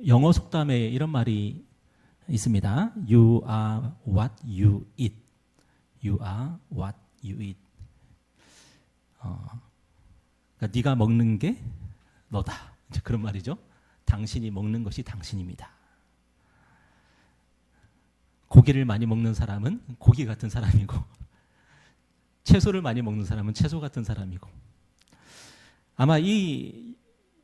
영어 속담에 이런 말이 있습니다. You are what you eat. You are what you eat. 그러니까 네가 먹는 게 너다. 이제 그런 말이죠. 당신이 먹는 것이 당신입니다. 고기를 많이 먹는 사람은 고기 같은 사람이고, 채소를 많이 먹는 사람은 채소 같은 사람이고, 아마 이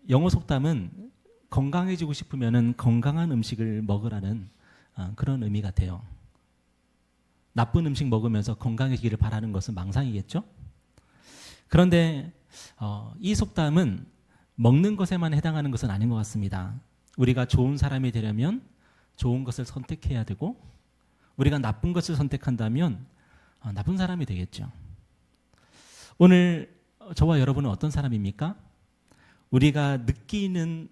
영어 속담은 건강해지고 싶으면 건강한 음식을 먹으라는 그런 의미 같아요. 나쁜 음식 먹으면서 건강해지기를 바라는 것은 망상이겠죠? 그런데 이 속담은 먹는 것에만 해당하는 것은 아닌 것 같습니다. 우리가 좋은 사람이 되려면 좋은 것을 선택해야 되고, 우리가 나쁜 것을 선택한다면 나쁜 사람이 되겠죠. 오늘 저와 여러분은 어떤 사람입니까? 우리가 느끼는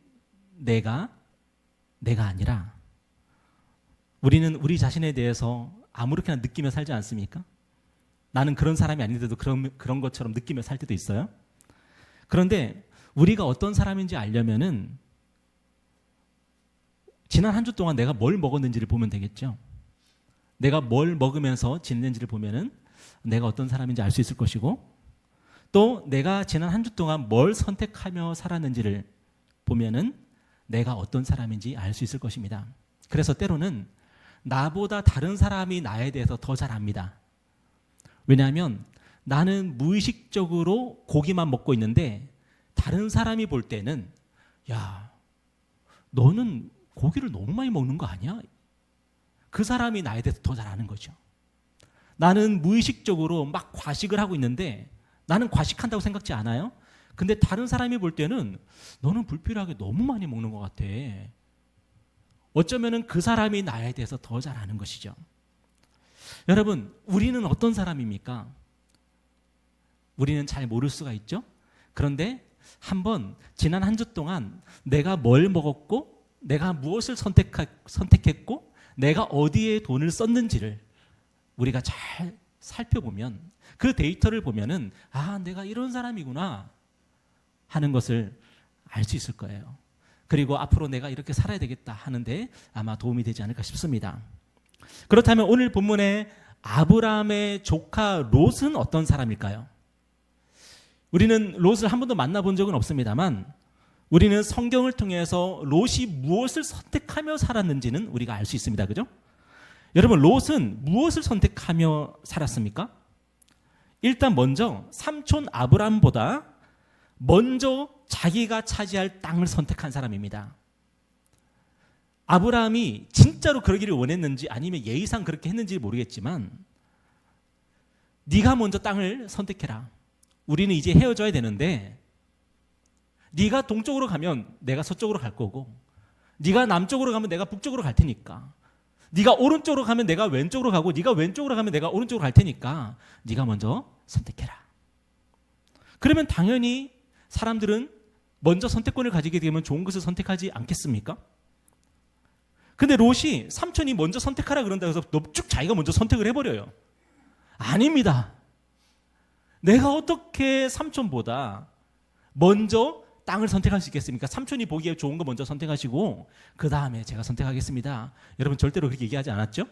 내가 아니라 우리는 우리 자신에 대해서 아무렇게나 느끼며 살지 않습니까? 나는 그런 사람이 아닌데도 그런 것처럼 느끼며 살 때도 있어요. 그런데 우리가 어떤 사람인지 알려면은 지난 한 주 동안 내가 뭘 먹었는지를 보면 되겠죠. 내가 뭘 먹으면서 지냈는지를 보면은 내가 어떤 사람인지 알 수 있을 것이고, 또 내가 지난 한 주 동안 뭘 선택하며 살았는지를 보면은 내가 어떤 사람인지 알 수 있을 것입니다. 그래서 때로는 나보다 다른 사람이 나에 대해서 더 잘 압니다. 왜냐하면 나는 무의식적으로 고기만 먹고 있는데 다른 사람이 볼 때는 야, 너는 고기를 너무 많이 먹는 거 아니야? 그 사람이 나에 대해서 더 잘 아는 거죠. 나는 무의식적으로 막 과식을 하고 있는데 나는 과식한다고 생각지 않아요? 근데 다른 사람이 볼 때는 너는 불필요하게 너무 많이 먹는 것 같아. 어쩌면은 그 사람이 나에 대해서 더 잘 아는 것이죠. 여러분, 우리는 어떤 사람입니까? 우리는 잘 모를 수가 있죠. 그런데 한번 지난 한 주 동안 내가 뭘 먹었고, 내가 무엇을 선택했고, 내가 어디에 돈을 썼는지를 우리가 잘 살펴보면, 그 데이터를 보면은 내가 이런 사람이구나 하는 것을 알 수 있을 거예요. 그리고 앞으로 내가 이렇게 살아야 되겠다 하는데 아마 도움이 되지 않을까 싶습니다. 그렇다면 오늘 본문의 아브라함의 조카 롯은 어떤 사람일까요? 우리는 롯을 한 번도 만나본 적은 없습니다만 우리는 성경을 통해서 롯이 무엇을 선택하며 살았는지는 우리가 알 수 있습니다. 그죠? 여러분, 롯은 무엇을 선택하며 살았습니까? 일단 먼저 삼촌 아브라함보다 먼저 자기가 차지할 땅을 선택한 사람입니다. 아브라함이 진짜로 그러기를 원했는지 아니면 예의상 그렇게 했는지 모르겠지만, 네가 먼저 땅을 선택해라. 우리는 이제 헤어져야 되는데 네가 동쪽으로 가면 내가 서쪽으로 갈 거고, 네가 남쪽으로 가면 내가 북쪽으로 갈 테니까, 네가 오른쪽으로 가면 내가 왼쪽으로 가고, 네가 왼쪽으로 가면 내가 오른쪽으로 갈 테니까 네가 먼저 선택해라. 그러면 당연히 사람들은 먼저 선택권을 가지게 되면 좋은 것을 선택하지 않겠습니까? 근데 롯이 삼촌이 먼저 선택하라 그런다고 해서 넙죽 자기가 먼저 선택을 해버려요. 아닙니다. 내가 어떻게 삼촌보다 먼저 땅을 선택할 수 있겠습니까? 삼촌이 보기에 좋은 거 먼저 선택하시고 그 다음에 제가 선택하겠습니다. 여러분, 절대로 그렇게 얘기하지 않았죠?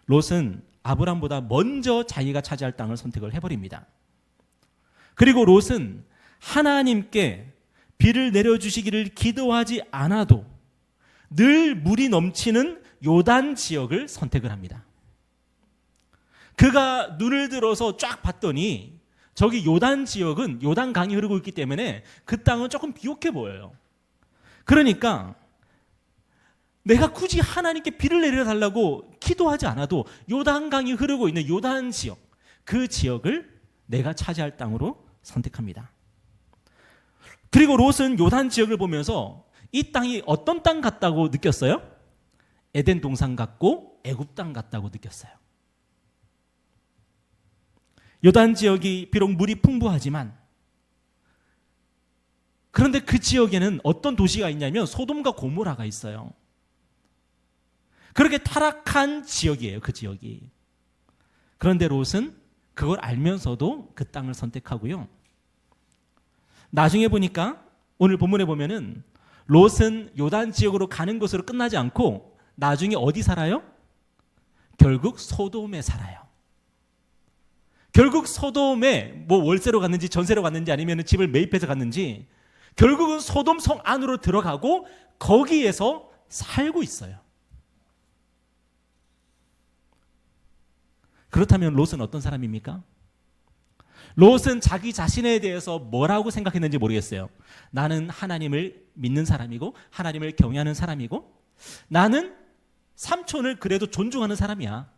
롯은 아브람보다 먼저 자기가 차지할 땅을 선택을 해버립니다. 그리고 롯은 하나님께 비를 내려주시기를 기도하지 않아도 늘 물이 넘치는 요단 지역을 선택을 합니다. 그가 눈을 들어서 쫙 봤더니 저기 요단 지역은 요단 강이 흐르고 있기 때문에 그 땅은 조금 비옥해 보여요. 그러니까 내가 굳이 하나님께 비를 내려달라고 기도하지 않아도 요단 강이 흐르고 있는 요단 지역, 그 지역을 내가 차지할 땅으로 선택합니다. 그리고 롯은 요단 지역을 보면서 이 땅이 어떤 땅 같다고 느꼈어요? 에덴 동산 같고 애굽 땅 같다고 느꼈어요. 요단 지역이 비록 물이 풍부하지만, 그런데 그 지역에는 어떤 도시가 있냐면 소돔과 고모라가 있어요. 그렇게 타락한 지역이에요, 그 지역이. 그런데 롯은 그걸 알면서도 그 땅을 선택하고요. 나중에 보니까 오늘 본문에 보면은 롯은 요단 지역으로 가는 것으로 끝나지 않고 나중에 어디 살아요? 결국 소돔에 살아요. 결국 소돔에 뭐 월세로 갔는지 전세로 갔는지 아니면 집을 매입해서 갔는지 결국은 소돔 성 안으로 들어가고 거기에서 살고 있어요. 그렇다면 롯은 어떤 사람입니까? 롯은 자기 자신에 대해서 뭐라고 생각했는지 모르겠어요. 나는 하나님을 믿는 사람이고 하나님을 경외하는 사람이고 나는 삼촌을 그래도 존중하는 사람이야.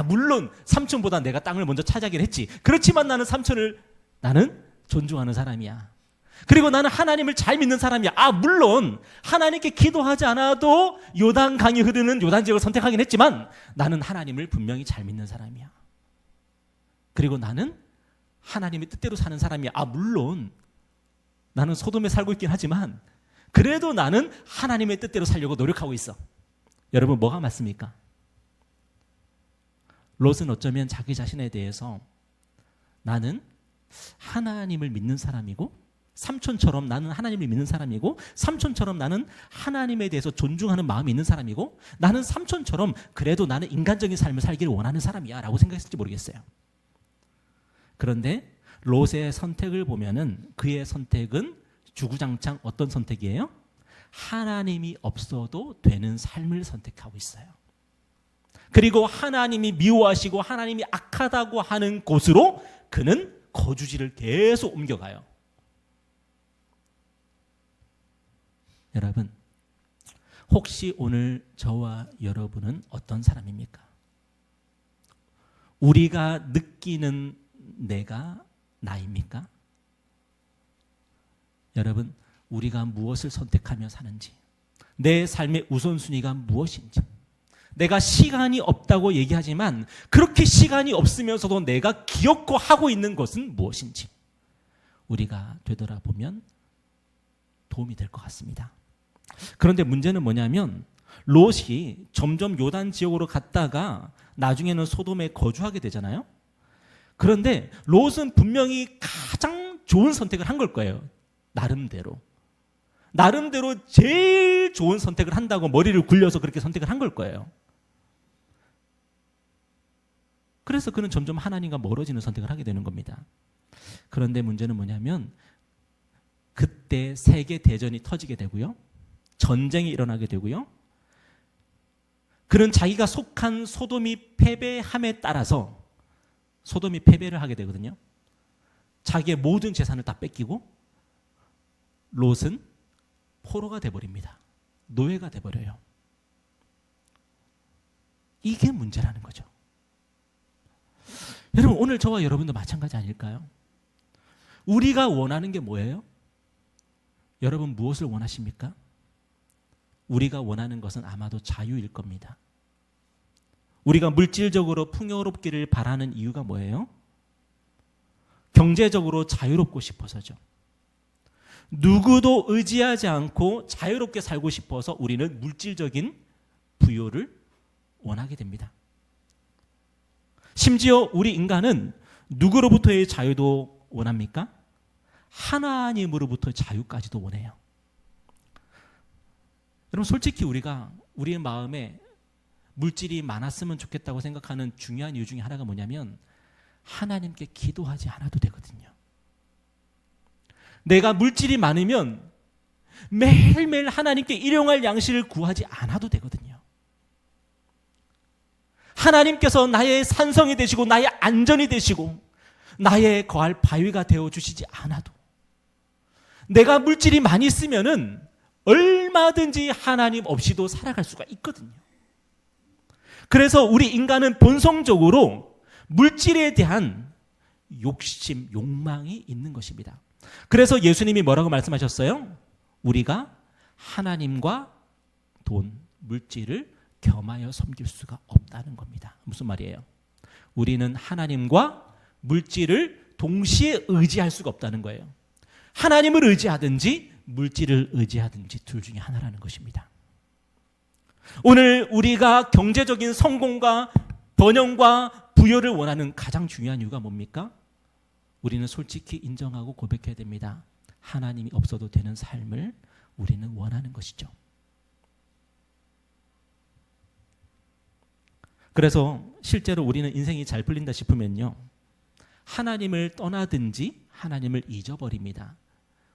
물론 삼촌보다 내가 땅을 먼저 차지하긴 했지. 그렇지만 나는 삼촌을 나는 존중하는 사람이야. 그리고 나는 하나님을 잘 믿는 사람이야. 물론 하나님께 기도하지 않아도 요단 강이 흐르는 요단 지역을 선택하긴 했지만 나는 하나님을 분명히 잘 믿는 사람이야. 그리고 나는 하나님의 뜻대로 사는 사람이야. 물론 나는 소돔에 살고 있긴 하지만 그래도 나는 하나님의 뜻대로 살려고 노력하고 있어. 여러분 뭐가 맞습니까? 롯은 어쩌면 자기 자신에 대해서 나는 하나님을 믿는 사람이고 삼촌처럼 나는 하나님을 믿는 사람이고 삼촌처럼 나는 하나님에 대해서 존중하는 마음이 있는 사람이고 나는 삼촌처럼 그래도 나는 인간적인 삶을 살기를 원하는 사람이야 라고 생각했을지 모르겠어요. 그런데 롯의 선택을 보면은 그의 선택은 주구장창 어떤 선택이에요? 하나님이 없어도 되는 삶을 선택하고 있어요. 그리고 하나님이 미워하시고 하나님이 악하다고 하는 곳으로 그는 거주지를 계속 옮겨가요. 여러분, 혹시 오늘 저와 여러분은 어떤 사람입니까? 우리가 느끼는 내가 나입니까? 여러분, 우리가 무엇을 선택하며 사는지, 내 삶의 우선순위가 무엇인지, 내가 시간이 없다고 얘기하지만 그렇게 시간이 없으면서도 내가 기억고 하고 있는 것은 무엇인지 우리가 되돌아보면 도움이 될 것 같습니다. 그런데 문제는 뭐냐면 롯이 점점 요단 지역으로 갔다가 나중에는 소돔에 거주하게 되잖아요. 그런데 롯은 분명히 가장 좋은 선택을 한 걸 거예요. 나름대로 제일 좋은 선택을 한다고 머리를 굴려서 그렇게 선택을 한 걸 거예요. 그래서 그는 점점 하나님과 멀어지는 선택을 하게 되는 겁니다. 그런데 문제는 뭐냐면 그때 세계 대전이 터지게 되고요. 전쟁이 일어나게 되고요. 그는 자기가 속한 소돔이 패배함에 따라서 소돔이 패배를 하게 되거든요. 자기의 모든 재산을 다 뺏기고 롯은 포로가 돼버립니다. 노예가 돼버려요. 이게 문제라는 거죠. 여러분 오늘 저와 여러분도 마찬가지 아닐까요? 우리가 원하는 게 뭐예요? 여러분 무엇을 원하십니까? 우리가 원하는 것은 아마도 자유일 겁니다. 우리가 물질적으로 풍요롭기를 바라는 이유가 뭐예요? 경제적으로 자유롭고 싶어서죠. 누구도 의지하지 않고 자유롭게 살고 싶어서 우리는 물질적인 부요를 원하게 됩니다. 심지어 우리 인간은 누구로부터의 자유도 원합니까? 하나님으로부터의 자유까지도 원해요. 여러분 솔직히 우리가 우리의 마음에 물질이 많았으면 좋겠다고 생각하는 중요한 이유 중에 하나가 뭐냐면 하나님께 기도하지 않아도 되거든요. 내가 물질이 많으면 매일매일 하나님께 일용할 양식을 구하지 않아도 되거든요. 하나님께서 나의 산성이 되시고 나의 안전이 되시고 나의 거할 바위가 되어주시지 않아도 내가 물질이 많이 있으면은 얼마든지 하나님 없이도 살아갈 수가 있거든요. 그래서 우리 인간은 본성적으로 물질에 대한 욕심, 욕망이 있는 것입니다. 그래서 예수님이 뭐라고 말씀하셨어요? 우리가 하나님과 돈, 물질을 겸하여 섬길 수가 없다는 겁니다. 무슨 말이에요? 우리는 하나님과 물질을 동시에 의지할 수가 없다는 거예요. 하나님을 의지하든지 물질을 의지하든지 둘 중에 하나라는 것입니다. 오늘 우리가 경제적인 성공과 번영과 부여를 원하는 가장 중요한 이유가 뭡니까? 우리는 솔직히 인정하고 고백해야 됩니다. 하나님이 없어도 되는 삶을 우리는 원하는 것이죠. 그래서 실제로 우리는 인생이 잘 풀린다 싶으면요, 하나님을 떠나든지 하나님을 잊어버립니다.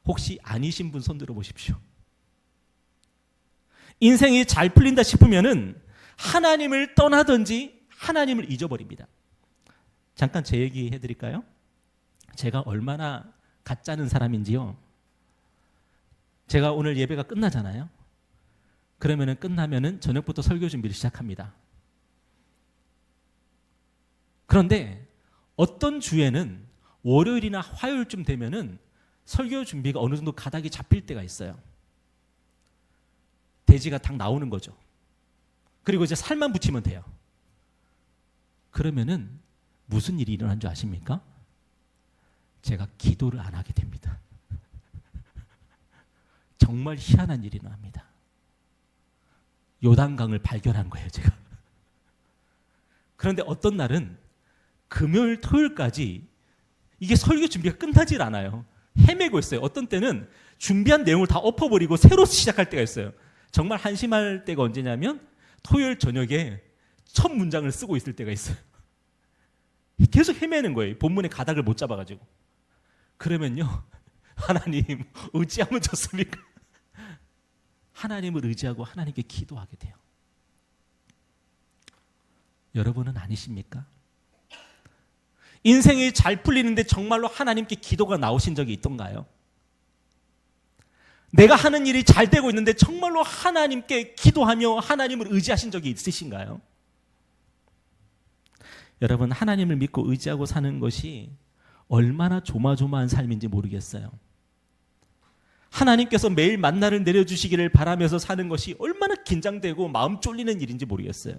혹시 아니신 분 손 들어보십시오. 인생이 잘 풀린다 싶으면은 하나님을 떠나든지 하나님을 잊어버립니다. 잠깐 제 얘기 해드릴까요? 제가 얼마나 가짜는 사람인지요. 제가 오늘 예배가 끝나잖아요. 그러면은 끝나면은 저녁부터 설교 준비를 시작합니다. 그런데 어떤 주에는 월요일이나 화요일쯤 되면은 설교 준비가 어느 정도 가닥이 잡힐 때가 있어요. 돼지가 딱 나오는 거죠. 그리고 이제 살만 붙이면 돼요. 그러면은 무슨 일이 일어난 줄 아십니까? 제가 기도를 안 하게 됩니다. 정말 희한한 일이 일어납니다. 요단강을 발견한 거예요, 제가. 그런데 어떤 날은 금요일, 토요일까지 이게 설교 준비가 끝나질 않아요. 헤매고 있어요. 어떤 때는 준비한 내용을 다 엎어버리고 새로 시작할 때가 있어요. 정말 한심할 때가 언제냐면 토요일 저녁에 첫 문장을 쓰고 있을 때가 있어요. 계속 헤매는 거예요. 본문의 가닥을 못 잡아가지고. 그러면요, 하나님 의지하면 좋습니까? 하나님을 의지하고 하나님께 기도하게 돼요. 여러분은 아니십니까? 인생이 잘 풀리는데 정말로 하나님께 기도가 나오신 적이 있던가요? 내가 하는 일이 잘 되고 있는데 정말로 하나님께 기도하며 하나님을 의지하신 적이 있으신가요? 여러분, 하나님을 믿고 의지하고 사는 것이 얼마나 조마조마한 삶인지 모르겠어요. 하나님께서 매일 만나를 내려주시기를 바라면서 사는 것이 얼마나 긴장되고 마음 쫄리는 일인지 모르겠어요.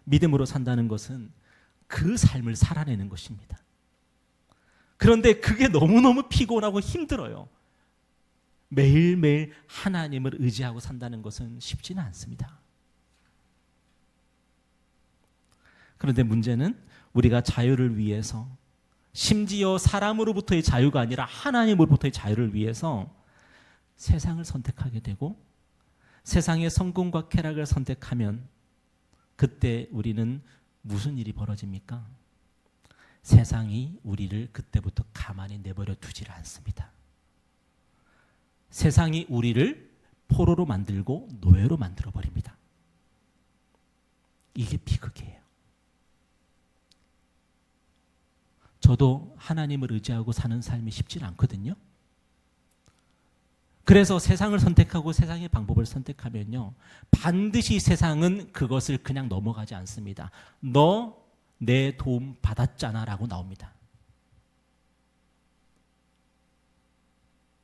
믿음으로 산다는 것은 그 삶을 살아내는 것입니다. 그런데 그게 너무너무 피곤하고 힘들어요. 매일매일 하나님을 의지하고 산다는 것은 쉽지는 않습니다. 그런데 문제는 우리가 자유를 위해서, 심지어 사람으로부터의 자유가 아니라 하나님으로부터의 자유를 위해서 세상을 선택하게 되고 세상의 성공과 쾌락을 선택하면 그때 우리는 무슨 일이 벌어집니까? 세상이 우리를 그때부터 가만히 내버려 두지를 않습니다. 세상이 우리를 포로로 만들고 노예로 만들어 버립니다. 이게 비극이에요. 저도 하나님을 의지하고 사는 삶이 쉽지 않거든요. 그래서 세상을 선택하고 세상의 방법을 선택하면요, 반드시 세상은 그것을 그냥 넘어가지 않습니다. 너 내 도움 받았잖아 라고 나옵니다.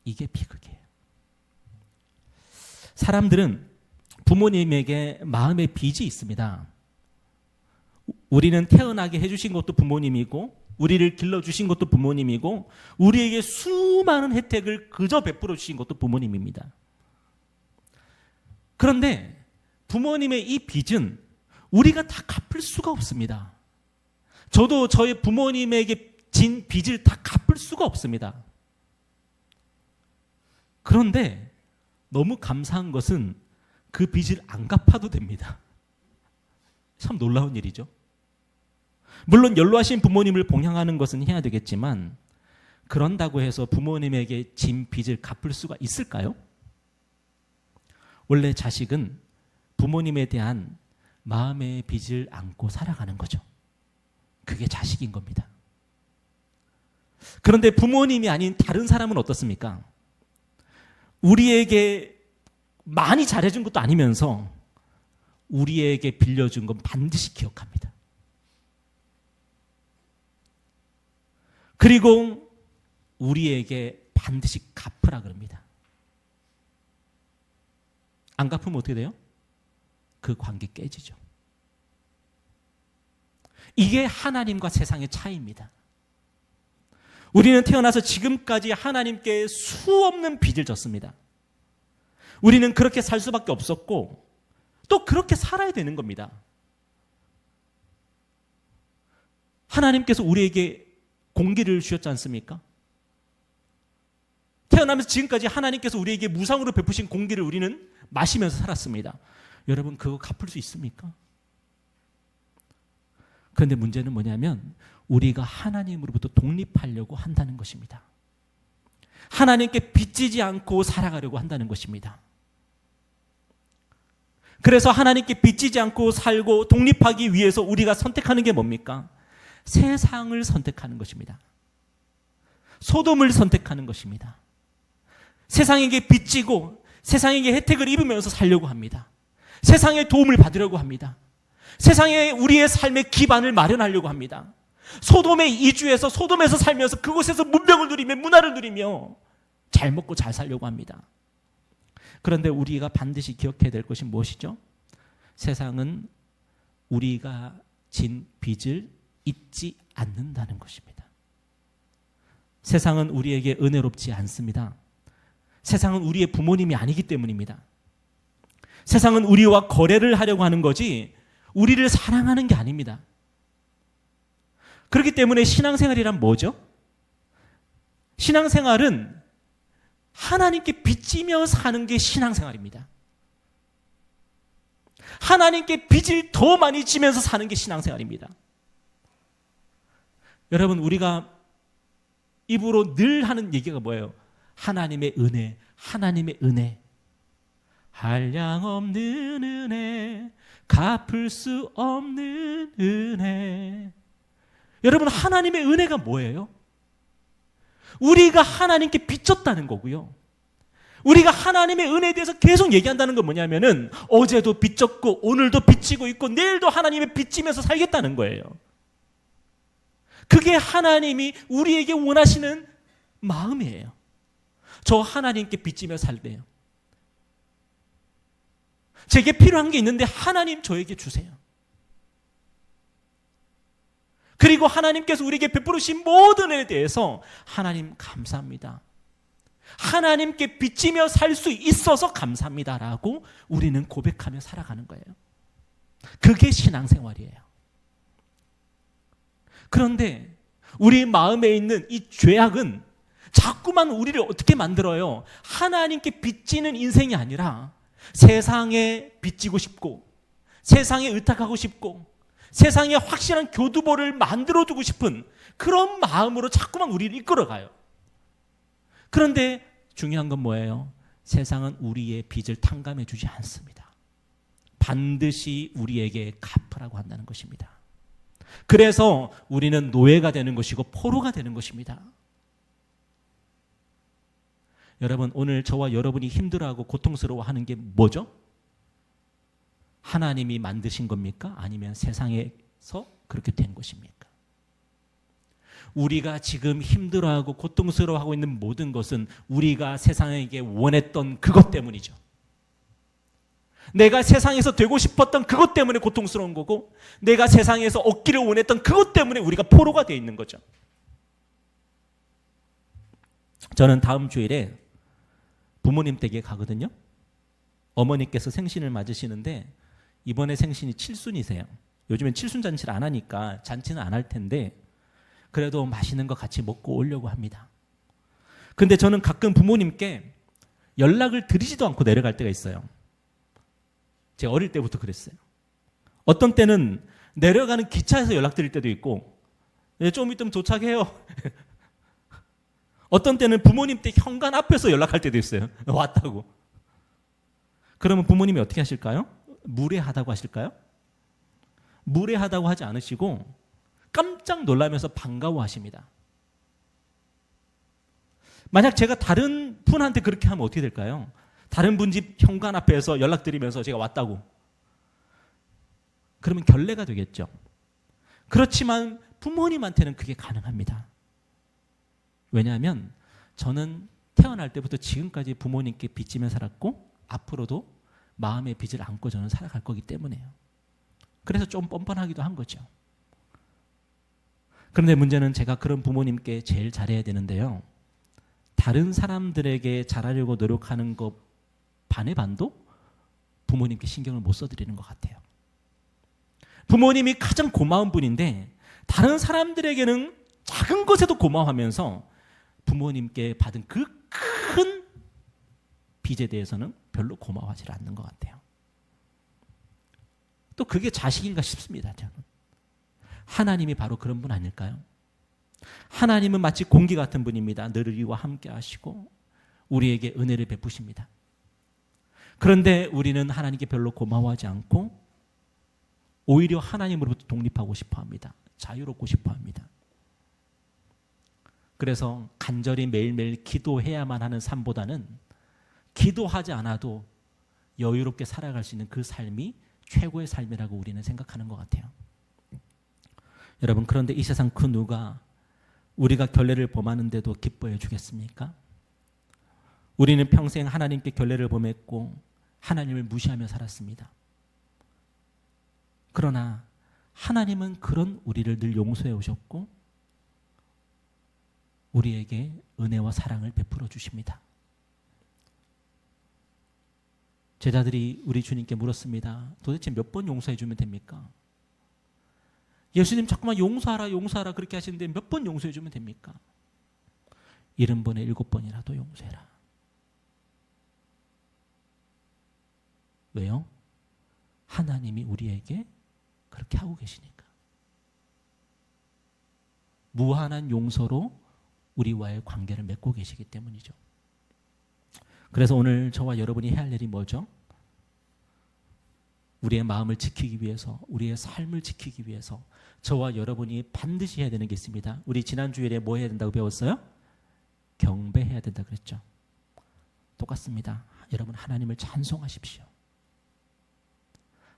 이게 비극이에요. 사람들은 부모님에게 마음의 빚이 있습니다. 우리는 태어나게 해주신 것도 부모님이고 우리를 길러주신 것도 부모님이고 우리에게 수많은 혜택을 그저 베풀어 주신 것도 부모님입니다. 그런데 부모님의 이 빚은 우리가 다 갚을 수가 없습니다. 저도 저의 부모님에게 진 빚을 다 갚을 수가 없습니다. 그런데 너무 감사한 것은 그 빚을 안 갚아도 됩니다. 참 놀라운 일이죠. 물론 연로하신 부모님을 봉양하는 것은 해야 되겠지만 그런다고 해서 부모님에게 진 빚을 갚을 수가 있을까요? 원래 자식은 부모님에 대한 마음의 빚을 안고 살아가는 거죠. 그게 자식인 겁니다. 그런데 부모님이 아닌 다른 사람은 어떻습니까? 우리에게 많이 잘해준 것도 아니면서 우리에게 빌려준 건 반드시 기억합니다. 그리고 우리에게 반드시 갚으라 그럽니다. 안 갚으면 어떻게 돼요? 그 관계 깨지죠. 이게 하나님과 세상의 차이입니다. 우리는 태어나서 지금까지 하나님께 수없는 빚을 졌습니다. 우리는 그렇게 살 수밖에 없었고 또 그렇게 살아야 되는 겁니다. 하나님께서 우리에게 공기를 주셨지 않습니까? 태어나면서 지금까지 하나님께서 우리에게 무상으로 베푸신 공기를 우리는 마시면서 살았습니다. 여러분, 그거 갚을 수 있습니까? 그런데 문제는 뭐냐면 우리가 하나님으로부터 독립하려고 한다는 것입니다. 하나님께 빚지지 않고 살아가려고 한다는 것입니다. 그래서 하나님께 빚지지 않고 살고 독립하기 위해서 우리가 선택하는 게 뭡니까? 세상을 선택하는 것입니다. 소돔을 선택하는 것입니다. 세상에게 빚지고 세상에게 혜택을 입으면서 살려고 합니다. 세상의 도움을 받으려고 합니다. 세상에 우리의 삶의 기반을 마련하려고 합니다. 소돔에 이주해서 소돔에서 살면서 그곳에서 문명을 누리며 문화를 누리며 잘 먹고 잘 살려고 합니다. 그런데 우리가 반드시 기억해야 될 것이 무엇이죠? 세상은 우리가 진 빚을 잊지 않는다는 것입니다. 세상은 우리에게 은혜롭지 않습니다. 세상은 우리의 부모님이 아니기 때문입니다. 세상은 우리와 거래를 하려고 하는 거지 우리를 사랑하는 게 아닙니다. 그렇기 때문에 신앙생활이란 뭐죠? 신앙생활은 하나님께 빚지며 사는 게 신앙생활입니다. 하나님께 빚을 더 많이 지면서 사는 게 신앙생활입니다. 여러분, 우리가 입으로 늘 하는 얘기가 뭐예요? 하나님의 은혜, 하나님의 은혜. 한량없는 은혜, 갚을 수 없는 은혜. 여러분, 하나님의 은혜가 뭐예요? 우리가 하나님께 빚졌다는 거고요. 우리가 하나님의 은혜에 대해서 계속 얘기한다는 건 뭐냐면은 어제도 빚졌고 오늘도 빚지고 있고 내일도 하나님의 빚지면서 살겠다는 거예요. 그게 하나님이 우리에게 원하시는 마음이에요. 저 하나님께 빚지며 살래요. 제게 필요한 게 있는데 하나님 저에게 주세요. 그리고 하나님께서 우리에게 베푸신 모든 은혜에 대해서 하나님 감사합니다. 하나님께 빚지며 살 수 있어서 감사합니다라고 우리는 고백하며 살아가는 거예요. 그게 신앙생활이에요. 그런데 우리 마음에 있는 이 죄악은 자꾸만 우리를 어떻게 만들어요? 하나님께 빚지는 인생이 아니라 세상에 빚지고 싶고 세상에 의탁하고 싶고 세상에 확실한 교두보를 만들어두고 싶은 그런 마음으로 자꾸만 우리를 이끌어가요. 그런데 중요한 건 뭐예요? 세상은 우리의 빚을 탕감해 주지 않습니다. 반드시 우리에게 갚으라고 한다는 것입니다. 그래서 우리는 노예가 되는 것이고 포로가 되는 것입니다. 여러분, 오늘 저와 여러분이 힘들어하고 고통스러워하는 게 뭐죠? 하나님이 만드신 겁니까? 아니면 세상에서 그렇게 된 것입니까? 우리가 지금 힘들어하고 고통스러워하고 있는 모든 것은 우리가 세상에게 원했던 그것 때문이죠. 내가 세상에서 되고 싶었던 그것 때문에 고통스러운 거고 내가 세상에서 얻기를 원했던 그것 때문에 우리가 포로가 되어 있는 거죠. 저는 다음 주일에 부모님 댁에 가거든요. 어머니께서 생신을 맞으시는데 이번에 생신이 칠순이세요. 요즘엔 칠순잔치를 안 하니까 잔치는 안 할 텐데 그래도 맛있는 거 같이 먹고 오려고 합니다. 근데 저는 가끔 부모님께 연락을 드리지도 않고 내려갈 때가 있어요. 제가 어릴 때부터 그랬어요. 어떤 때는 내려가는 기차에서 연락드릴 때도 있고 좀 있으면 도착해요. 어떤 때는 부모님 댁 현관 앞에서 연락할 때도 있어요. 왔다고. 그러면 부모님이 어떻게 하실까요? 무례하다고 하실까요? 무례하다고 하지 않으시고 깜짝 놀라면서 반가워하십니다. 만약 제가 다른 분한테 그렇게 하면 어떻게 될까요? 다른 분 집 현관 앞에서 연락드리면서 제가 왔다고. 그러면 결례가 되겠죠. 그렇지만 부모님한테는 그게 가능합니다. 왜냐하면 저는 태어날 때부터 지금까지 부모님께 빚지며 살았고 앞으로도 마음의 빚을 안고 저는 살아갈 거기 때문에요. 그래서 좀 뻔뻔하기도 한 거죠. 그런데 문제는 제가 그런 부모님께 제일 잘해야 되는데요. 다른 사람들에게 잘하려고 노력하는 것 반의 반도 부모님께 신경을 못 써드리는 것 같아요. 부모님이 가장 고마운 분인데 다른 사람들에게는 작은 것에도 고마워하면서 부모님께 받은 그 빚에 대해서는 별로 고마워하지 않는 것 같아요. 또 그게 자식인가 싶습니다. 저는. 하나님이 바로 그런 분 아닐까요? 하나님은 마치 공기 같은 분입니다. 늘 우리와 함께 하시고 우리에게 은혜를 베푸십니다. 그런데 우리는 하나님께 별로 고마워하지 않고 오히려 하나님으로부터 독립하고 싶어 합니다. 자유롭고 싶어 합니다. 그래서 간절히 매일매일 기도해야만 하는 삶보다는 기도하지 않아도 여유롭게 살아갈 수 있는 그 삶이 최고의 삶이라고 우리는 생각하는 것 같아요. 여러분, 그런데 이 세상 그 누가 우리가 결례를 범하는데도 기뻐해 주겠습니까? 우리는 평생 하나님께 결례를 범했고 하나님을 무시하며 살았습니다. 그러나 하나님은 그런 우리를 늘 용서해 오셨고 우리에게 은혜와 사랑을 베풀어 주십니다. 제자들이 우리 주님께 물었습니다. 도대체 몇 번 용서해 주면 됩니까? 예수님 자꾸만 용서하라 용서하라 그렇게 하시는데 몇 번 용서해 주면 됩니까? 70번에 7번이라도 용서해라. 왜요? 하나님이 우리에게 그렇게 하고 계시니까. 무한한 용서로 우리와의 관계를 맺고 계시기 때문이죠. 그래서 오늘 저와 여러분이 해야 할 일이 뭐죠? 우리의 마음을 지키기 위해서, 우리의 삶을 지키기 위해서 저와 여러분이 반드시 해야 되는 게 있습니다. 우리 지난 주일에 뭐 해야 된다고 배웠어요? 경배해야 된다 그랬죠. 똑같습니다. 여러분, 하나님을 찬송하십시오.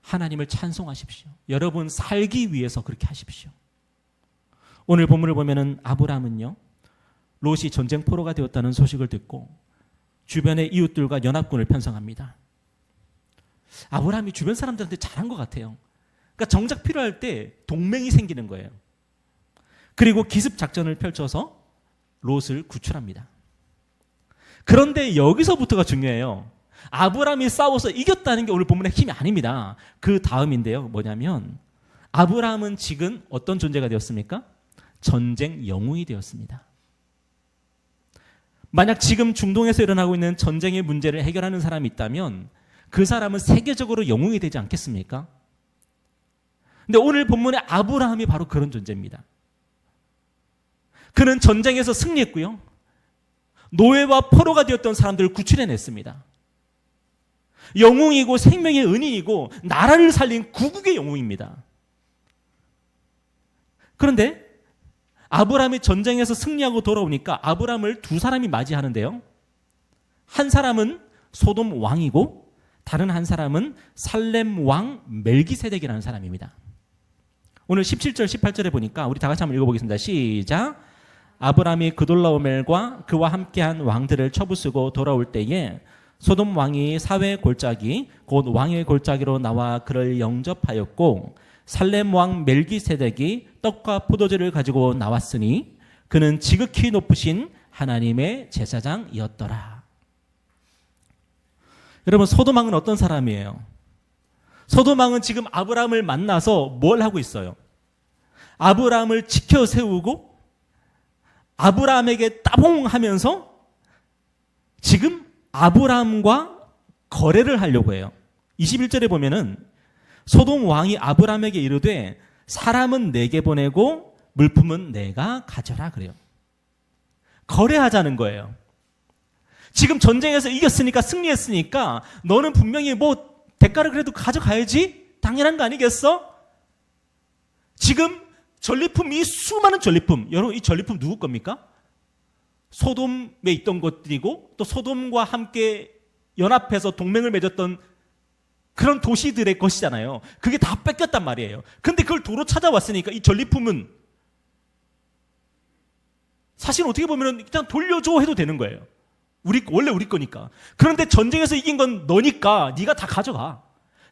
하나님을 찬송하십시오. 여러분 살기 위해서 그렇게 하십시오. 오늘 본문을 보면은 아브라함은요, 롯이 전쟁 포로가 되었다는 소식을 듣고 주변의 이웃들과 연합군을 편성합니다. 아브라함이 주변 사람들한테 잘한 것 같아요. 그러니까 정작 필요할 때 동맹이 생기는 거예요. 그리고 기습 작전을 펼쳐서 롯을 구출합니다. 그런데 여기서부터가 중요해요. 아브라함이 싸워서 이겼다는 게 오늘 본문의 핵심이 아닙니다. 그 다음인데요. 뭐냐면 아브라함은 지금 어떤 존재가 되었습니까? 전쟁 영웅이 되었습니다. 만약 지금 중동에서 일어나고 있는 전쟁의 문제를 해결하는 사람이 있다면 그 사람은 세계적으로 영웅이 되지 않겠습니까? 근데 오늘 본문의 아브라함이 바로 그런 존재입니다. 그는 전쟁에서 승리했고요. 노예와 포로가 되었던 사람들을 구출해냈습니다. 영웅이고 생명의 은인이고 나라를 살린 구국의 영웅입니다. 그런데 아브라함이 전쟁에서 승리하고 돌아오니까 아브라함을 두 사람이 맞이하는데요. 한 사람은 소돔 왕이고 다른 한 사람은 살렘 왕 멜기세덱이라는 사람입니다. 오늘 17절 18절에 보니까 우리 다 같이 한번 읽어보겠습니다. 시작. 아브라함이 그돌라오멜과 그와 함께한 왕들을 처부수고 돌아올 때에 소돔 왕이 사회 골짜기 곧 왕의 골짜기로 나와 그를 영접하였고 살렘 왕 멜기세덱이 떡과 포도주를 가지고 나왔으니 그는 지극히 높으신 하나님의 제사장이었더라. 여러분, 소돔 왕은 어떤 사람이에요? 소돔 왕은 지금 아브라함을 만나서 뭘 하고 있어요? 아브라함을 지켜 세우고 아브라함에게 따봉하면서 지금 아브라함과 거래를 하려고 해요. 21절에 보면은 소돔 왕이 아브라함에게 이르되 사람은 내게 보내고 물품은 내가 가져라 그래요. 거래하자는 거예요. 지금 전쟁에서 이겼으니까 승리했으니까 너는 분명히 뭐 대가를 그래도 가져가야지? 당연한 거 아니겠어? 지금 전리품이 수많은 전리품. 여러분, 이 전리품 누구 겁니까? 소돔에 있던 것들이고 또 소돔과 함께 연합해서 동맹을 맺었던 그런 도시들의 것이잖아요. 그게 다 뺏겼단 말이에요. 근데 그걸 도로 찾아왔으니까 이 전리품은 사실 어떻게 보면 일단 돌려줘 해도 되는 거예요. 원래 우리 거니까. 그런데 전쟁에서 이긴 건 너니까 네가 다 가져가.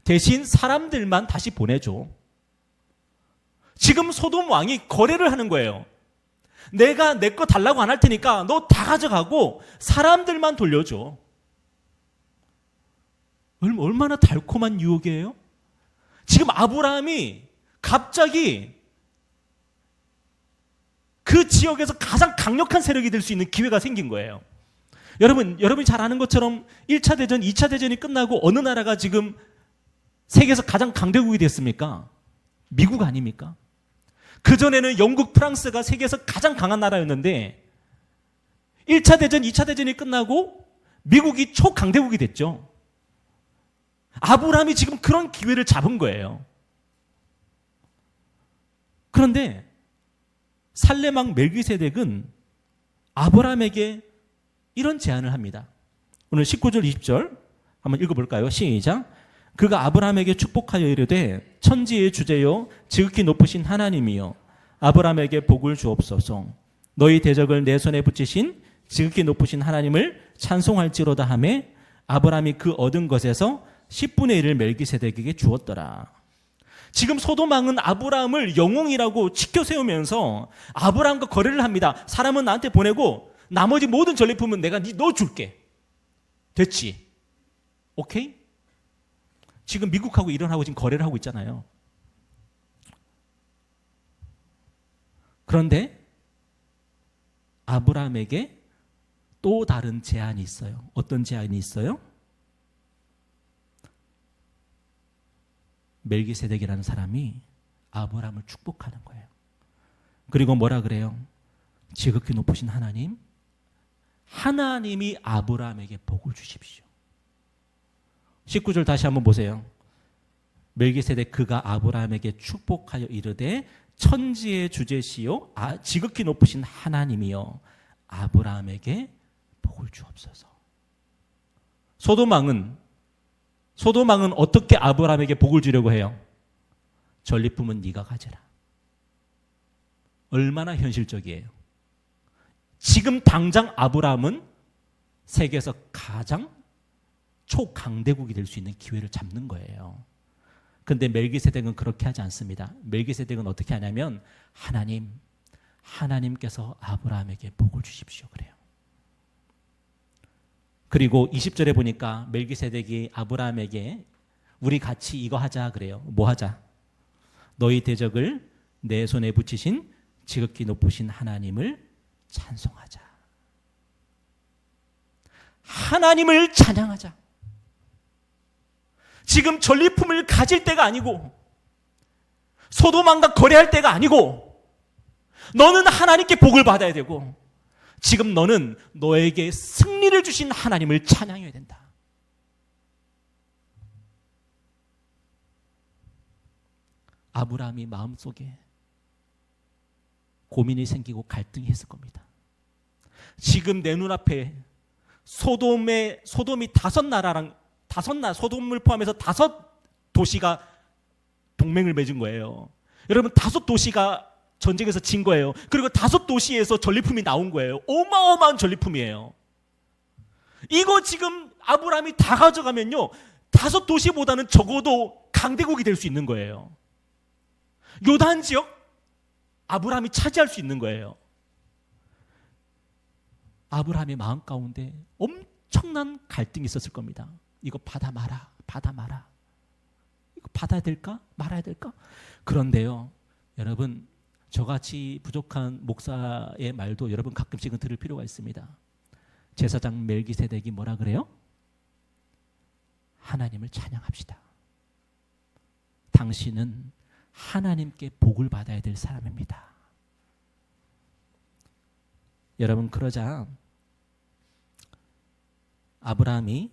대신 사람들만 다시 보내줘. 지금 소돔 왕이 거래를 하는 거예요. 내가 내 거 달라고 안 할 테니까 너 다 가져가고 사람들만 돌려줘. 얼마나 달콤한 유혹이에요? 지금 아브라함이 갑자기 그 지역에서 가장 강력한 세력이 될 수 있는 기회가 생긴 거예요. 여러분이 잘 아는 것처럼 1차 대전, 2차 대전이 끝나고 어느 나라가 지금 세계에서 가장 강대국이 됐습니까? 미국 아닙니까? 그전에는 영국, 프랑스가 세계에서 가장 강한 나라였는데 1차 대전, 2차 대전이 끝나고 미국이 초강대국이 됐죠. 아브라함이 지금 그런 기회를 잡은 거예요. 그런데 살레망 멜기세덱은 아브라함에게 이런 제안을 합니다. 오늘 19절, 20절 한번 읽어볼까요? 시작. 그가 아브라함에게 축복하여 이르되 천지의 주제요 지극히 높으신 하나님이여 아브라함에게 복을 주옵소서. 너희 대적을 내 손에 붙이신 지극히 높으신 하나님을 찬송할지로다 하며 아브라함이 그 얻은 것에서 10분의 1을 멜기세덱에게 주었더라. 지금 소돔왕은 아브라함을 영웅이라고 치켜 세우면서 아브라함과 거래를 합니다. 사람은 나한테 보내고 나머지 모든 전리품은 내가 너 줄게. 됐지? 오케이? 지금 미국하고 이란하고 지금 거래를 하고 있잖아요. 그런데 아브라함에게 또 다른 제안이 있어요. 어떤 제안이 있어요? 멜기세덱이라는 사람이 아브라함을 축복하는 거예요. 그리고 뭐라 그래요? 지극히 높으신 하나님, 하나님이 아브라함에게 복을 주십시오. 19절 다시 한번 보세요. 멜기세덱 그가 아브라함에게 축복하여 이르되 천지의 주제시요 지극히 높으신 하나님이여 아브라함에게 복을 주옵소서. 소돔왕은 어떻게 아브라함에게 복을 주려고 해요? 전리품은 네가 가져라. 얼마나 현실적이에요. 지금 당장 아브라함은 세계에서 가장 초강대국이 될 수 있는 기회를 잡는 거예요. 그런데 멜기세덱은 그렇게 하지 않습니다. 멜기세덱은 어떻게 하냐면 하나님께서 아브라함에게 복을 주십시오 그래요. 그리고 20절에 보니까 멜기세덱이 아브라함에게 우리 같이 이거 하자 그래요. 뭐 하자? 너희 대적을 내 손에 붙이신 지극히 높으신 하나님을 찬송하자. 하나님을 찬양하자. 지금 전리품을 가질 때가 아니고 소돔왕과 거래할 때가 아니고 너는 하나님께 복을 받아야 되고 지금 너는 너에게 승리를 주신 하나님을 찬양해야 된다. 아브라함이 마음속에 고민이 생기고 갈등이 했을 겁니다. 지금 내 눈앞에 소돔이 소돔을 포함해서 5도시가 동맹을 맺은 거예요. 여러분 5도시가 전쟁에서 진 거예요. 그리고 5도시에서 전리품이 나온 거예요. 어마어마한 전리품이에요. 이거 지금 아브라함이 다 가져가면요 5도시보다는 적어도 강대국이 될 수 있는 거예요. 요단 지역 아브라함이 차지할 수 있는 거예요. 아브라함의 마음 가운데 엄청난 갈등이 있었을 겁니다. 이거 받아 마라. 이거 받아야 될까? 말아야 될까? 그런데요, 여러분, 저같이 부족한 목사의 말도 여러분 가끔씩은 들을 필요가 있습니다. 제사장 멜기세덱이 뭐라 그래요? 하나님을 찬양합시다. 당신은 하나님께 복을 받아야 될 사람입니다. 여러분, 그러자 아브라함이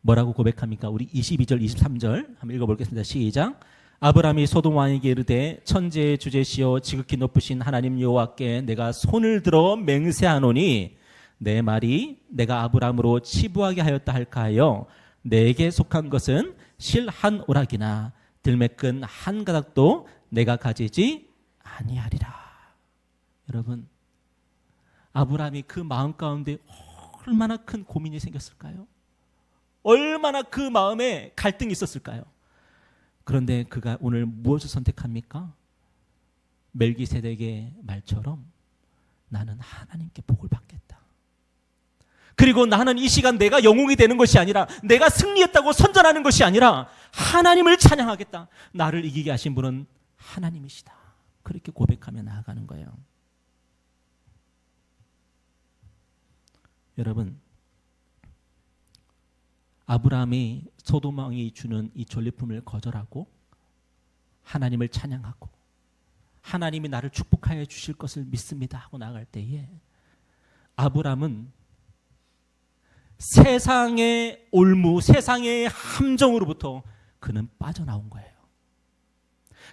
뭐라고 고백합니까? 우리 22절, 23절 한번 읽어보겠습니다. 시작. 아브라함이 소돔 왕에게 이르되 천지의 주제시여 지극히 높으신 하나님 여호와께 내가 손을 들어 맹세하노니 내 말이 내가 아브라함으로 치부하게 하였다 할까 하여 내게 속한 것은 실 한 오락이나 들매끈 한 가닥도 내가 가지지 아니하리라. 여러분, 아브라함이 그 마음 가운데 얼마나 큰 고민이 생겼을까요? 얼마나 그 마음에 갈등이 있었을까요? 그런데 그가 오늘 무엇을 선택합니까? 멜기세덱의 말처럼 나는 하나님께 복을 받겠다. 그리고 나는 이 시간 내가 영웅이 되는 것이 아니라 내가 승리했다고 선전하는 것이 아니라 하나님을 찬양하겠다. 나를 이기게 하신 분은 하나님이시다. 그렇게 고백하며 나아가는 거예요. 여러분, 아브라함이 소돔 왕이 주는 이 전리품을 거절하고 하나님을 찬양하고 하나님이 나를 축복하여 주실 것을 믿습니다 하고 나아갈 때에 아브라함은 세상의 올무, 세상의 함정으로부터 그는 빠져나온 거예요.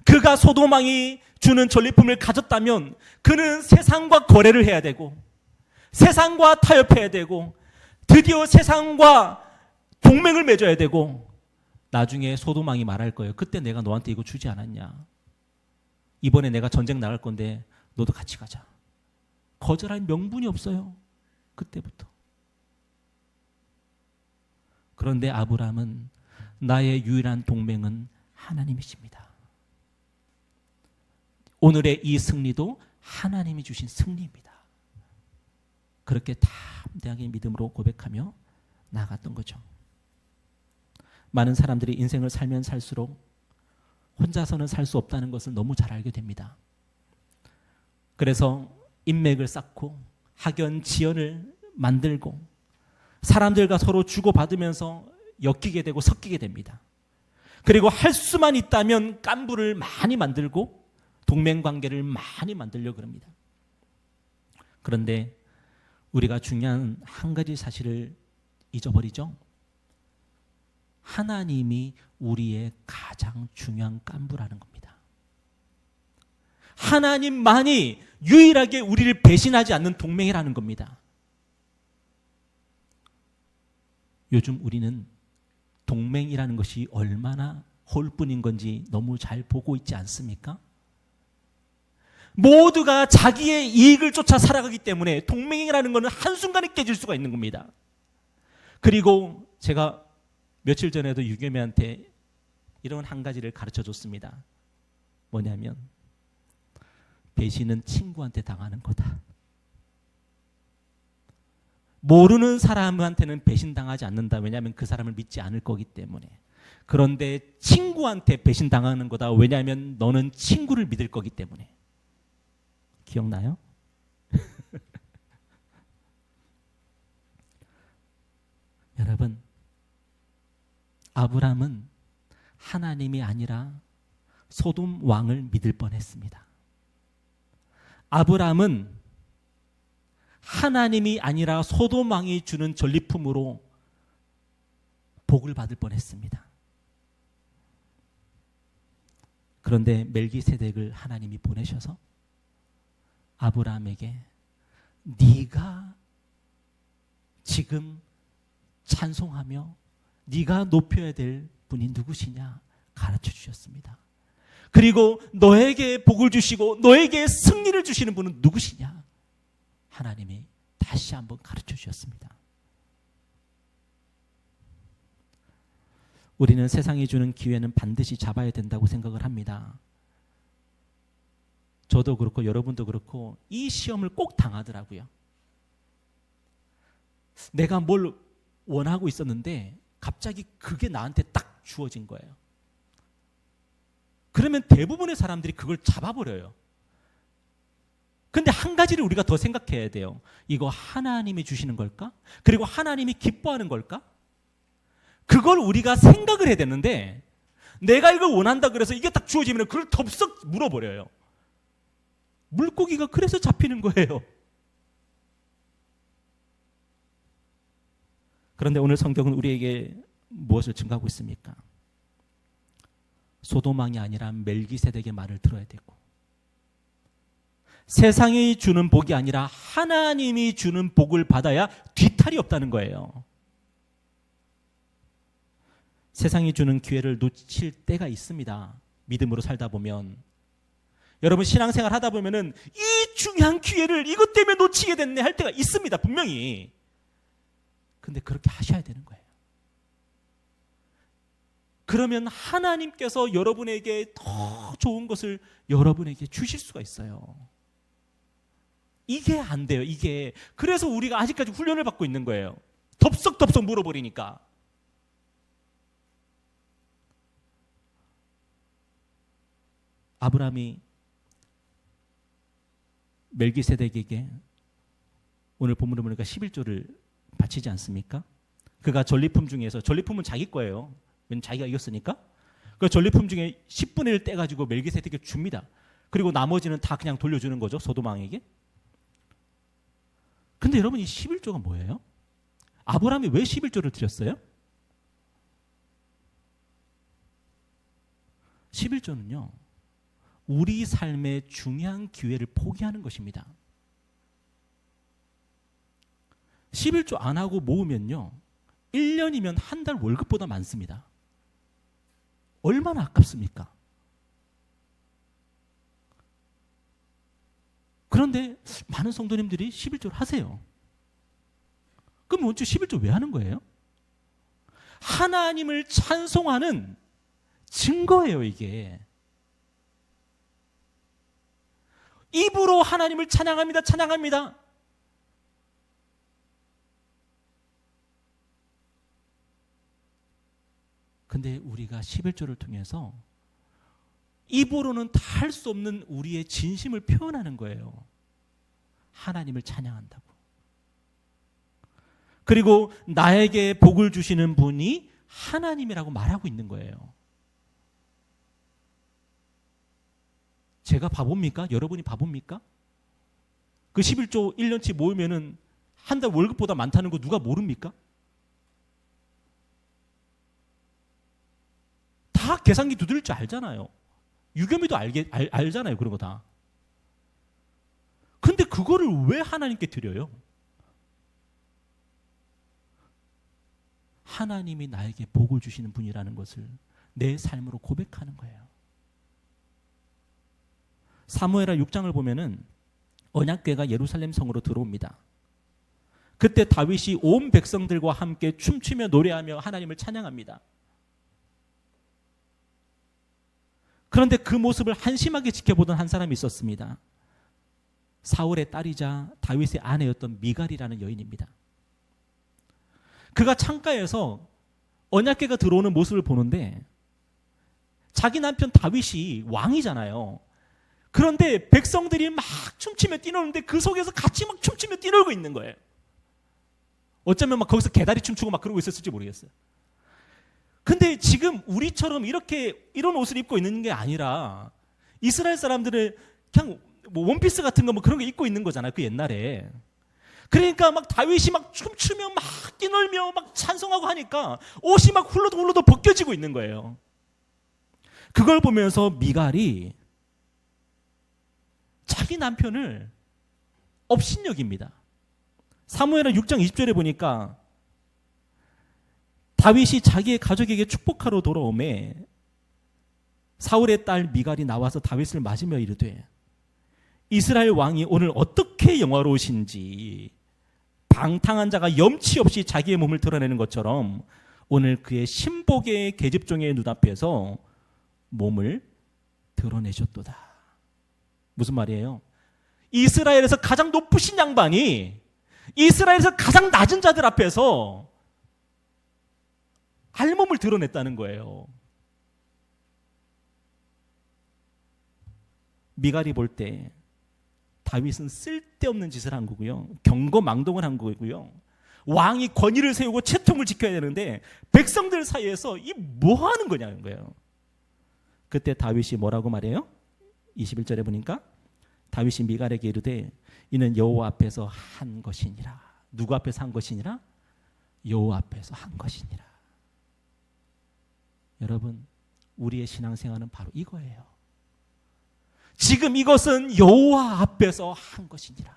그가 소돔 왕이 주는 전리품을 가졌다면 그는 세상과 거래를 해야 되고 세상과 타협해야 되고 드디어 세상과 동맹을 맺어야 되고 나중에 소돔 왕이 말할 거예요. 그때 내가 너한테 이거 주지 않았냐. 이번에 내가 전쟁 나갈 건데 너도 같이 가자. 거절할 명분이 없어요. 그때부터. 그런데 아브라함은 나의 유일한 동맹은 하나님이십니다. 오늘의 이 승리도 하나님이 주신 승리입니다. 그렇게 담대하게 믿음으로 고백하며 나아갔던 거죠. 많은 사람들이 인생을 살면 살수록 혼자서는 살 수 없다는 것을 너무 잘 알게 됩니다. 그래서 인맥을 쌓고 학연, 지연을 만들고 사람들과 서로 주고받으면서 엮이게 되고 섞이게 됩니다. 그리고 할 수만 있다면 깐부를 많이 만들고 동맹관계를 많이 만들려고 합니다. 그런데 우리가 중요한 한 가지 사실을 잊어버리죠. 하나님이 우리의 가장 중요한 깐부라는 겁니다. 하나님만이 유일하게 우리를 배신하지 않는 동맹이라는 겁니다. 요즘 우리는 동맹이라는 것이 얼마나 홀뿐인 건지 너무 잘 보고 있지 않습니까? 모두가 자기의 이익을 쫓아 살아가기 때문에 동맹이라는 것은 한순간에 깨질 수가 있는 겁니다. 그리고 제가 며칠 전에도 유겸이한테 이런 한 가지를 가르쳐 줬습니다. 뭐냐면 배신은 친구한테 당하는 거다. 모르는 사람한테는 배신당하지 않는다. 왜냐하면 그 사람을 믿지 않을 거기 때문에. 그런데 친구한테 배신당하는 거다. 왜냐하면 너는 친구를 믿을 거기 때문에. 기억나요? 여러분, 아브라함은 하나님이 아니라 소돔 왕을 믿을 뻔했습니다. 아브라함은 하나님이 아니라 소돔 왕이 주는 전리품으로 복을 받을 뻔했습니다. 그런데 멜기세덱을 하나님이 보내셔서 아브라함에게 네가 지금 찬송하며 네가 높여야 될 분이 누구시냐 가르쳐 주셨습니다. 그리고 너에게 복을 주시고 너에게 승리를 주시는 분은 누구시냐 하나님이 다시 한번 가르쳐 주셨습니다. 우리는 세상이 주는 기회는 반드시 잡아야 된다고 생각을 합니다. 저도 그렇고 여러분도 그렇고 이 시험을 꼭 당하더라고요. 내가 뭘 원하고 있었는데 갑자기 그게 나한테 딱 주어진 거예요. 그러면 대부분의 사람들이 그걸 잡아버려요. 근데 한 가지를 우리가 더 생각해야 돼요. 이거 하나님이 주시는 걸까? 그리고 하나님이 기뻐하는 걸까? 그걸 우리가 생각을 해야 되는데 내가 이걸 원한다 그래서 이게 딱 주어지면 그걸 덥석 물어버려요. 물고기가 그래서 잡히는 거예요. 그런데 오늘 성경은 우리에게 무엇을 증가하고 있습니까? 소돔 왕이 아니라 멜기세덱의 말을 들어야 되고 세상이 주는 복이 아니라 하나님이 주는 복을 받아야 뒤탈이 없다는 거예요. 세상이 주는 기회를 놓칠 때가 있습니다. 믿음으로 살다 보면. 여러분 신앙생활 하다 보면은 이 중요한 기회를 이것 때문에 놓치게 됐네 할 때가 있습니다. 분명히. 근데 그렇게 하셔야 되는 거예요. 그러면 하나님께서 여러분에게 더 좋은 것을 여러분에게 주실 수가 있어요. 이게 안 돼요. 이게. 그래서 우리가 아직까지 훈련을 받고 있는 거예요. 덥석덥석 물어버리니까. 아브라함이 멜기세덱에게 오늘 본문을 보니까 11조를 바치지 않습니까? 그가 전리품 중에서, 전리품은 자기 거예요. 왜냐면 자기가 이겼으니까. 그 전리품 중에 10분의 1 떼가지고 멜기세덱에게 줍니다. 그리고 나머지는 다 그냥 돌려주는 거죠, 소돔 왕에게. 근데 여러분, 이 11조가 뭐예요? 아브라함이 왜 11조를 드렸어요? 11조는요, 우리 삶의 중요한 기회를 포기하는 것입니다. 11조 안 하고 모으면요, 1년이면 한 달 월급보다 많습니다. 얼마나 아깝습니까? 그런데 많은 성도님들이 11조를 하세요. 그럼 먼저 11조 왜 하는 거예요? 하나님을 찬송하는 증거예요, 이게. 입으로 하나님을 찬양합니다, 찬양합니다. 근데 우리가 11조를 통해서 입으로는 다 할 수 없는 우리의 진심을 표현하는 거예요. 하나님을 찬양한다고. 그리고 나에게 복을 주시는 분이 하나님이라고 말하고 있는 거예요. 제가 바보입니까? 여러분이 바보입니까? 그 11조 1년치 모으면은 한 달 월급보다 많다는 거 누가 모릅니까? 다 계산기 두드릴 줄 알잖아요. 유겸이도 알잖아요, 그런 거 다. 근데 그거를 왜 하나님께 드려요? 하나님이 나에게 복을 주시는 분이라는 것을 내 삶으로 고백하는 거예요. 사무엘하 6장을 보면은 언약궤가 예루살렘 성으로 들어옵니다. 그때 다윗이 온 백성들과 함께 춤추며 노래하며 하나님을 찬양합니다. 그런데 그 모습을 한심하게 지켜보던 한 사람이 있었습니다. 사울의 딸이자 다윗의 아내였던 미갈이라는 여인입니다. 그가 창가에서 언약궤가 들어오는 모습을 보는데 자기 남편 다윗이 왕이잖아요. 그런데 백성들이 막 춤추며 뛰노는데 그 속에서 같이 막 춤추며 뛰놀고 있는 거예요. 어쩌면 막 거기서 개다리 춤추고 막 그러고 있었을지 모르겠어요. 근데 지금 우리처럼 이런 옷을 입고 있는 게 아니라 이스라엘 사람들은 그냥 뭐 원피스 같은 거 뭐 그런 거 입고 있는 거잖아요, 그 옛날에. 그러니까 막 다윗이 막 춤추며 막 뛰놀며 막 찬송하고 하니까 옷이 막 훌러덩 벗겨지고 있는 거예요. 그걸 보면서 미갈이 자기 남편을 업신여깁니다. 사무엘하 6장 20절에 보니까 다윗이 자기의 가족에게 축복하러 돌아오매 사울의 딸 미갈이 나와서 다윗을 맞으며 이르되 이스라엘 왕이 오늘 어떻게 영화로우신지 방탕한 자가 염치 없이 자기의 몸을 드러내는 것처럼 오늘 그의 신복의 계집종의 눈앞에서 몸을 드러내셨도다. 무슨 말이에요? 이스라엘에서 가장 높으신 양반이 이스라엘에서 가장 낮은 자들 앞에서 알몸을 드러냈다는 거예요. 미갈이 볼 때 다윗은 쓸데없는 짓을 한 거고요. 경거망동을 한 거고요. 왕이 권위를 세우고 채통을 지켜야 되는데 백성들 사이에서 이 뭐 하는 거냐는 거예요. 그때 다윗이 뭐라고 말해요? 21절에 보니까 다윗이 미갈에게 이르되 이는 여호와 앞에서 한 것이니라. 누구 앞에서 한 것이니라? 여호와 앞에서 한 것이니라. 여러분, 우리의 신앙생활은 바로 이거예요. 지금 이것은 여호와 앞에서 한 것이니라.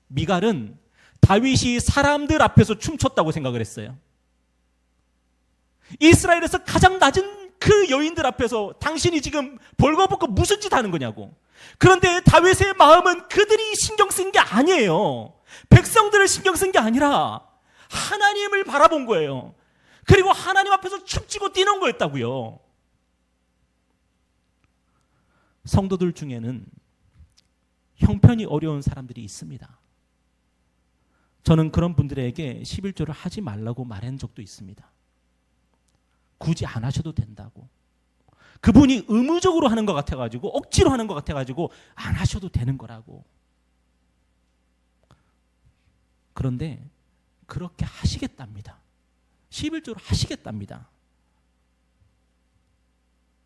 미갈은 다윗이 사람들 앞에서 춤췄다고 생각을 했어요. 이스라엘에서 가장 낮은 그 여인들 앞에서 당신이 지금 벌거벗고 무슨 짓 하는 거냐고. 그런데 다윗의 마음은 그들이 신경 쓴 게 아니에요. 백성들을 신경 쓴 게 아니라 하나님을 바라본 거예요. 그리고 하나님 앞에서 춤추고 뛰는 거였다고요. 성도들 중에는 형편이 어려운 사람들이 있습니다. 저는 그런 분들에게 11조를 하지 말라고 말한 적도 있습니다. 굳이 안 하셔도 된다고. 그분이 의무적으로 하는 것 같아가지고 억지로 하는 것 같아가지고 안 하셔도 되는 거라고. 그런데 그렇게 하시겠답니다. 11조를 하시겠답니다.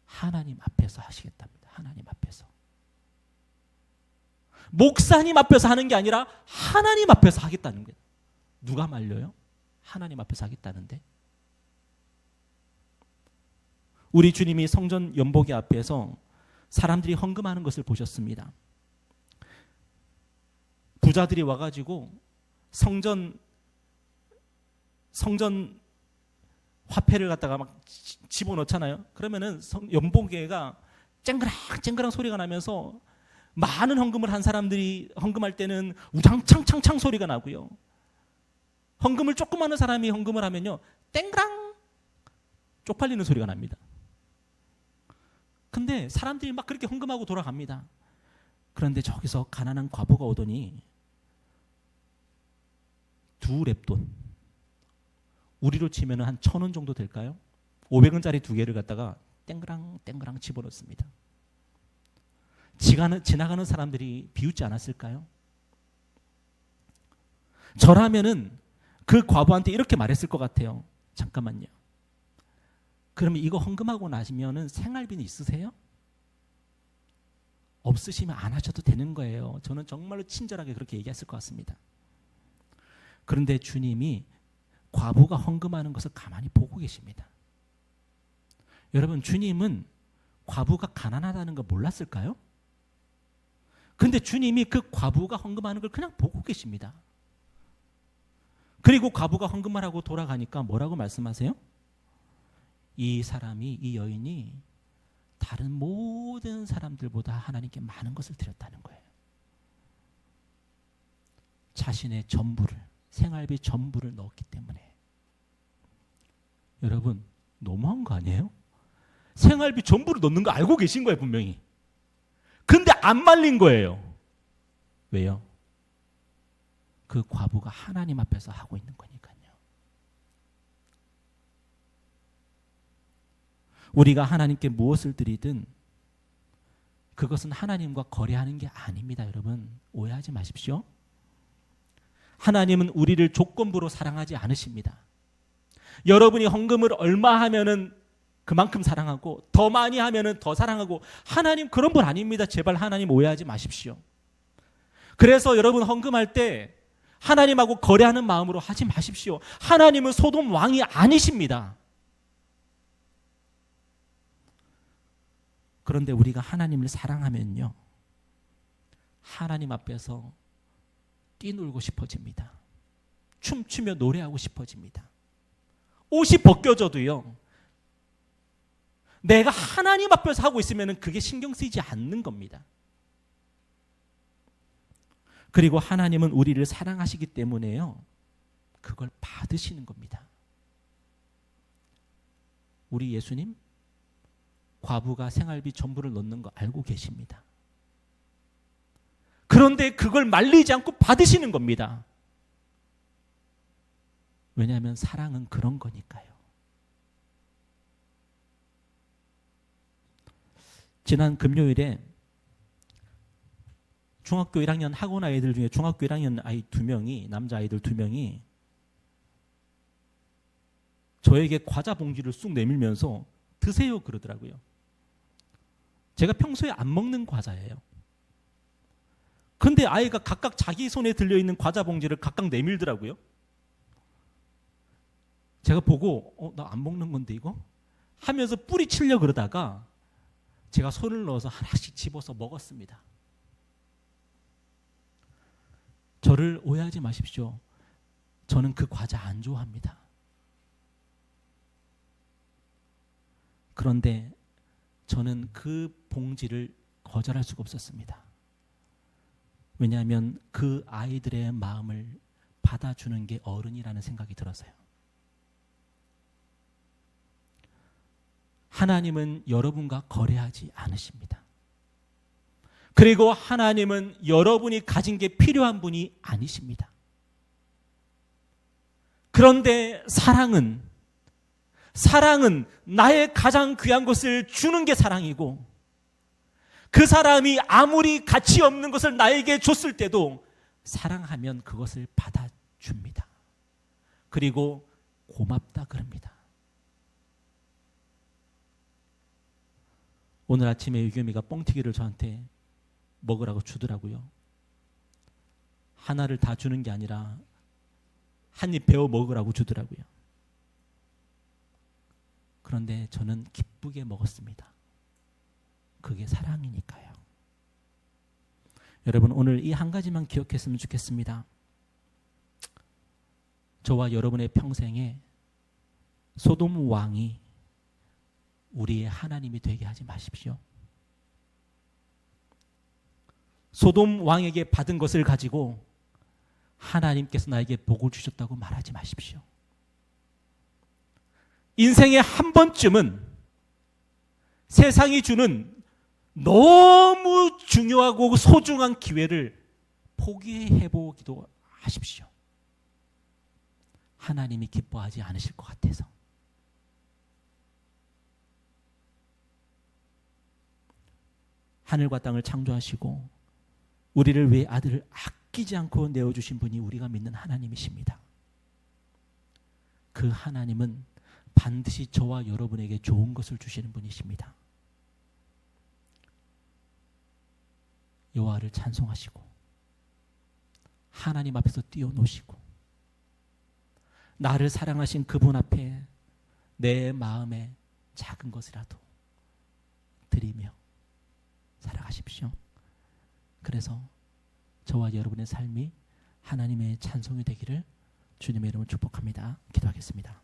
하나님 앞에서 하시겠답니다. 하나님 앞에서. 목사님 앞에서 하는 게 아니라 하나님 앞에서 하겠다는 거예요. 누가 말려요? 하나님 앞에서 하겠다는데. 우리 주님이 성전 연복의 앞에서 사람들이 헌금하는 것을 보셨습니다. 부자들이 와가지고 성전 화폐를 갖다가 막 집어넣잖아요. 그러면은 연복회가 쨍그랑 소리가 나면서 많은 헌금을 한 사람들이 헌금할 때는 우장창창창 소리가 나고요. 헌금을 조금 하는 사람이 헌금을 하면요, 땡그랑 쪽팔리는 소리가 납니다. 근데 사람들이 막 그렇게 헌금하고 돌아갑니다. 그런데 저기서 가난한 과부가 오더니 2렙돈, 우리로 치면 한 1,000원 정도 될까요? 500원짜리 2개를 갖다가 땡그랑 집어넣습니다. 지나가는 사람들이 비웃지 않았을까요? 저라면은 그 과부한테 이렇게 말했을 것 같아요. 잠깐만요. 그러면 이거 헌금하고 나시면은 생활비는 있으세요? 없으시면 안 하셔도 되는 거예요. 저는 정말로 친절하게 그렇게 얘기했을 것 같습니다. 그런데 주님이 과부가 헌금하는 것을 가만히 보고 계십니다. 여러분, 주님은 과부가 가난하다는 거 몰랐을까요? 근데 주님이 그 과부가 헌금하는 걸 그냥 보고 계십니다. 그리고 과부가 헌금을 하고 돌아가니까 뭐라고 말씀하세요? 이 여인이 다른 모든 사람들보다 하나님께 많은 것을 드렸다는 거예요. 자신의 전부를, 생활비 전부를 넣었기 때문에. 여러분, 너무한 거 아니에요? 생활비 전부를 넣는 거 알고 계신 거예요, 분명히. 근데 안 말린 거예요. 왜요? 그 과부가 하나님 앞에서 하고 있는 거니까요. 우리가 하나님께 무엇을 드리든 그것은 하나님과 거래하는 게 아닙니다. 여러분, 오해하지 마십시오. 하나님은 우리를 조건부로 사랑하지 않으십니다. 여러분이 헌금을 얼마 하면은 그만큼 사랑하고 더 많이 하면은 더 사랑하고, 하나님 그런 분 아닙니다. 제발 하나님 오해하지 마십시오. 그래서 여러분 헌금할 때 하나님하고 거래하는 마음으로 하지 마십시오. 하나님은 소돔 왕이 아니십니다. 그런데 우리가 하나님을 사랑하면요, 하나님 앞에서 뛰놀고 싶어집니다. 춤추며 노래하고 싶어집니다. 옷이 벗겨져도요, 내가 하나님 앞에서 하고 있으면 그게 신경 쓰이지 않는 겁니다. 그리고 하나님은 우리를 사랑하시기 때문에요, 그걸 받으시는 겁니다. 우리 예수님, 과부가 생활비 전부를 넣는 거 알고 계십니다. 그런데 그걸 말리지 않고 받으시는 겁니다. 왜냐하면 사랑은 그런 거니까요. 지난 금요일에 중학교 1학년 학원 아이들 중에 중학교 1학년 아이 2명이, 남자 아이들 2명이 저에게 과자 봉지를 쑥 내밀면서 드세요 그러더라고요. 제가 평소에 안 먹는 과자예요. 근데 아이가 각각 자기 손에 들려있는 과자 봉지를 각각 내밀더라고요. 제가 보고 나 안 먹는 건데 이거? 하면서 뿌리치려고 그러다가 제가 손을 넣어서 하나씩 집어서 먹었습니다. 저를 오해하지 마십시오. 저는 그 과자 안 좋아합니다. 그런데 저는 그 봉지를 거절할 수가 없었습니다. 왜냐하면 그 아이들의 마음을 받아주는 게 어른이라는 생각이 들어서요. 하나님은 여러분과 거래하지 않으십니다. 그리고 하나님은 여러분이 가진 게 필요한 분이 아니십니다. 그런데 사랑은 나의 가장 귀한 것을 주는 게 사랑이고, 그 사람이 아무리 가치 없는 것을 나에게 줬을 때도 사랑하면 그것을 받아줍니다. 그리고 고맙다 그럽니다. 오늘 아침에 유겸이가 뻥튀기를 저한테 먹으라고 주더라고요. 하나를 다 주는 게 아니라 한 입 베어 먹으라고 주더라고요. 그런데 저는 기쁘게 먹었습니다. 그게 사랑이니까요. 여러분, 오늘 이 한 가지만 기억했으면 좋겠습니다. 저와 여러분의 평생에 소돔 왕이 우리의 하나님이 되게 하지 마십시오. 소돔 왕에게 받은 것을 가지고 하나님께서 나에게 복을 주셨다고 말하지 마십시오. 인생에 한 번쯤은 세상이 주는 너무 중요하고 소중한 기회를 포기해보기도 하십시오. 하나님이 기뻐하지 않으실 것 같아서. 하늘과 땅을 창조하시고 우리를 위해 아들을 아끼지 않고 내어주신 분이 우리가 믿는 하나님이십니다. 그 하나님은 반드시 저와 여러분에게 좋은 것을 주시는 분이십니다. 여호와를 찬송하시고 하나님 앞에서 뛰어노시고 나를 사랑하신 그분 앞에 내 마음에 작은 것이라도 드리며 살아가십시오. 그래서 저와 여러분의 삶이 하나님의 찬송이 되기를 주님의 이름으로 축복합니다. 기도하겠습니다.